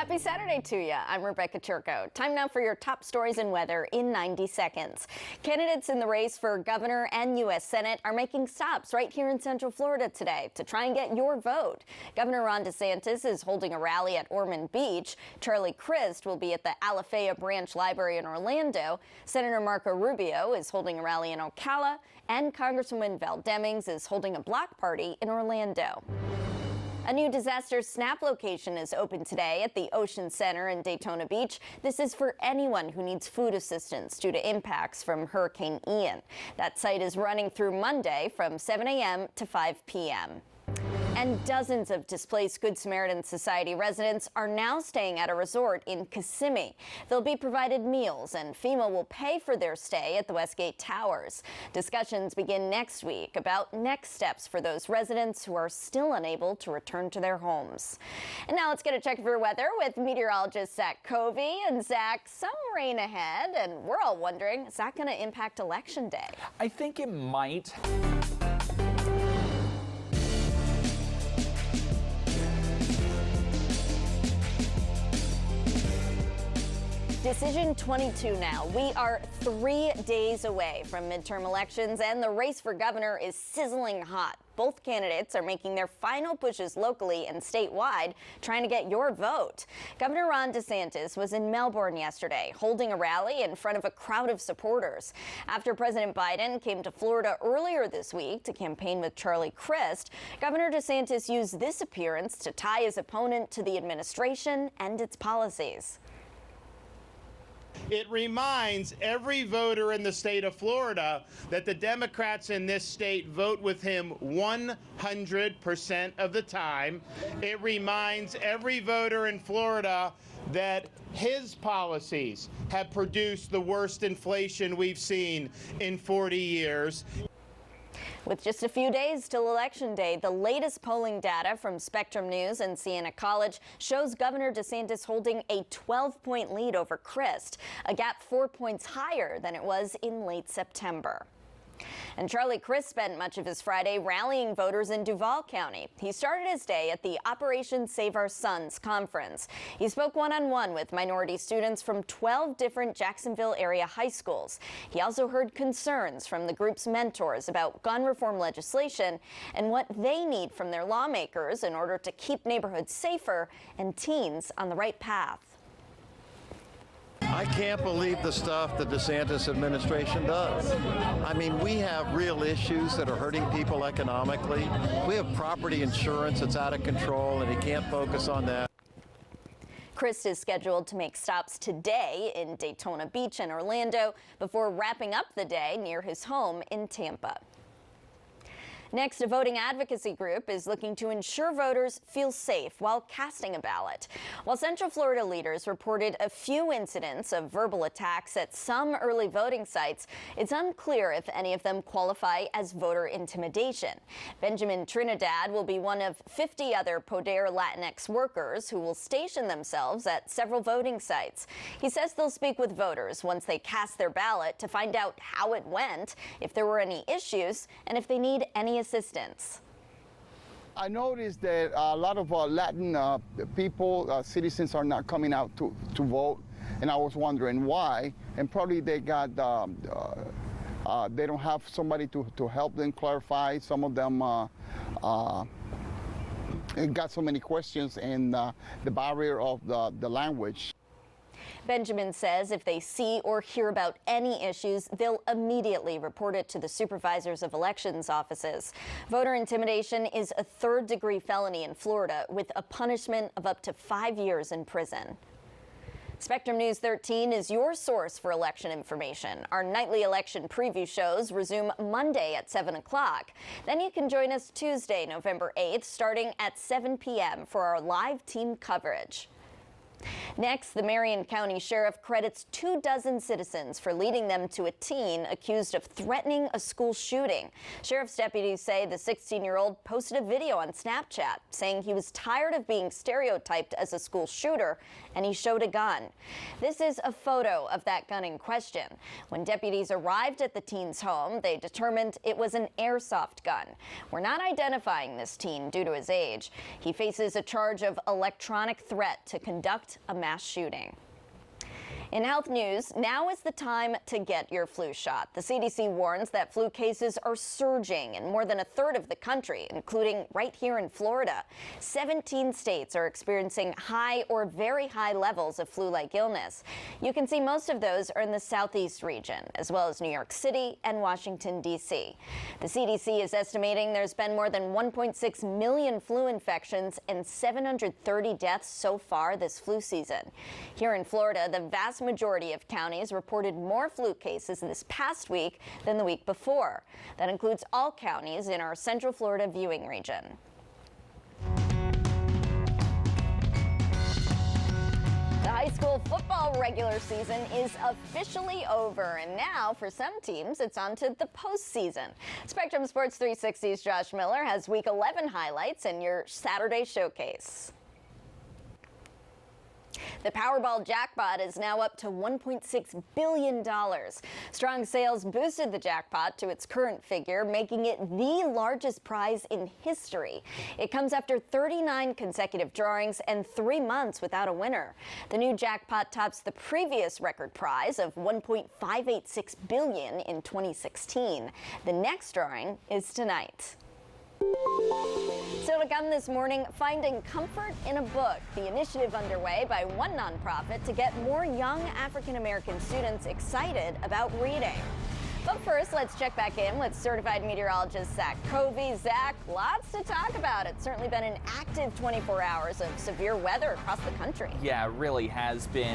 Happy Saturday to you. I'm Rebecca Turco. Time now for your top stories and weather in 90 seconds. Candidates in the race for governor and U.S. Senate are making stops right here in Central Florida today to try and get your vote. Governor Ron DeSantis is holding a rally at Ormond Beach. Charlie Crist will be at the Alafaya Branch Library in Orlando. Senator Marco Rubio is holding a rally in Ocala, and Congresswoman Val Demings is holding a block party in Orlando. A new disaster SNAP location is open today at the Ocean Center in Daytona Beach. This is for anyone who needs food assistance due to impacts from Hurricane Ian. That site is running through Monday from 7 a.m. to 5 p.m. And dozens of displaced Good Samaritan Society residents are now staying at a resort in Kissimmee. They'll be provided meals, and FEMA will pay for their stay at the Westgate Towers. Discussions begin next week about next steps for those residents who are still unable to return to their homes. And now let's get a check of your weather with meteorologist Zach Covey. And Zach, some rain ahead, and we're all wondering, is that going to impact Election Day? I think it might. Decision 22 now. We are 3 days away from midterm elections, and the race for governor is sizzling hot. Both candidates are making their final pushes locally and statewide, trying to get your vote. Governor Ron DeSantis was in Melbourne yesterday, holding a rally in front of a crowd of supporters. After President Biden came to Florida earlier this week to campaign with Charlie Crist, Governor DeSantis used this appearance to tie his opponent to the administration and its policies. It reminds every voter in the state of Florida that the Democrats in this state vote with him 100% of the time. It reminds every voter in Florida that his policies have produced the worst inflation we've seen in 40 years. With just a few days till Election Day, the latest polling data from Spectrum News and Siena College shows Governor DeSantis holding a 12-point lead over Crist, a gap 4 points higher than it was in late September. And Charlie Crist spent much of his Friday rallying voters in Duval County. He started his day at the Operation Save Our Sons conference. He spoke one-on-one with minority students from 12 different Jacksonville area high schools. He also heard concerns from the group's mentors about gun reform legislation and what they need from their lawmakers in order to keep neighborhoods safer and teens on the right path. I can't believe the stuff the DeSantis administration does. I mean, we have real issues that are hurting people economically. We have property insurance that's out of control, and he can't focus on that. Crist is scheduled to make stops today in Daytona Beach and Orlando before wrapping up the day near his home in Tampa. Next, a voting advocacy group is looking to ensure voters feel safe while casting a ballot. While Central Florida leaders reported a few incidents of verbal attacks at some early voting sites, it's unclear if any of them qualify as voter intimidation. Benjamin Trinidad will be one of 50 other Poder Latinx workers who will station themselves at several voting sites. He says they'll speak with voters once they cast their ballot to find out how it went, if there were any issues, and if they need any assistance. I noticed that a lot of Latin people, citizens, are not coming out to vote, and I was wondering why. And probably they got they don't have somebody to help them clarify. Some of them got so many questions and the barrier of the language. Benjamin says if they see or hear about any issues, they'll immediately report it to the supervisors of elections offices. Voter intimidation is a third-degree felony in Florida with a punishment of up to 5 years in prison. Spectrum News 13 is your source for election information. Our nightly election preview shows resume Monday at 7 o'clock. Then you can join us Tuesday, November 8th, starting at 7 p.m. for our live team coverage. Next, the Marion County Sheriff credits 24 citizens for leading them to a teen accused of threatening a school shooting. Sheriff's deputies say the 16-year-old posted a video on Snapchat saying he was tired of being stereotyped as a school shooter, and he showed a gun. This is a photo of that gun in question. When deputies arrived at the teen's home, they determined it was an airsoft gun. We're not identifying this teen due to his age. He faces a charge of electronic threat to conduct stopped a mass shooting. In health news, now is the time to get your flu shot. The CDC warns that flu cases are surging in more than a third of the country, including right here in Florida. 17 states are experiencing high or very high levels of flu-like illness. You can see most of those are in the southeast region, as well as New York City and Washington, D.C. The CDC is estimating there's been more than 1.6 million flu infections and 730 deaths so far this flu season. Here in Florida, the vast majority of counties reported more flu cases this past week than the week before. That includes all counties in our Central Florida viewing region. The high school football regular season is officially over, and now for some teams it's on to the postseason. Spectrum Sports 360's Josh Miller has Week 11 highlights and your Saturday showcase. The Powerball jackpot is now up to $1.6 billion. Strong sales boosted the jackpot to its current figure, making it the largest prize in history. It comes after 39 consecutive drawings and 3 months without a winner. The new jackpot tops the previous record prize of $1.586 billion in 2016. The next drawing is tonight. So to come this morning, finding comfort in a book, the initiative underway by one nonprofit to get more young African-American students excited about reading. But first, let's check back in with certified meteorologist Zach Covey. Zach, lots to talk about. It's certainly been an active 24 hours of severe weather across the country. Yeah, it really has been.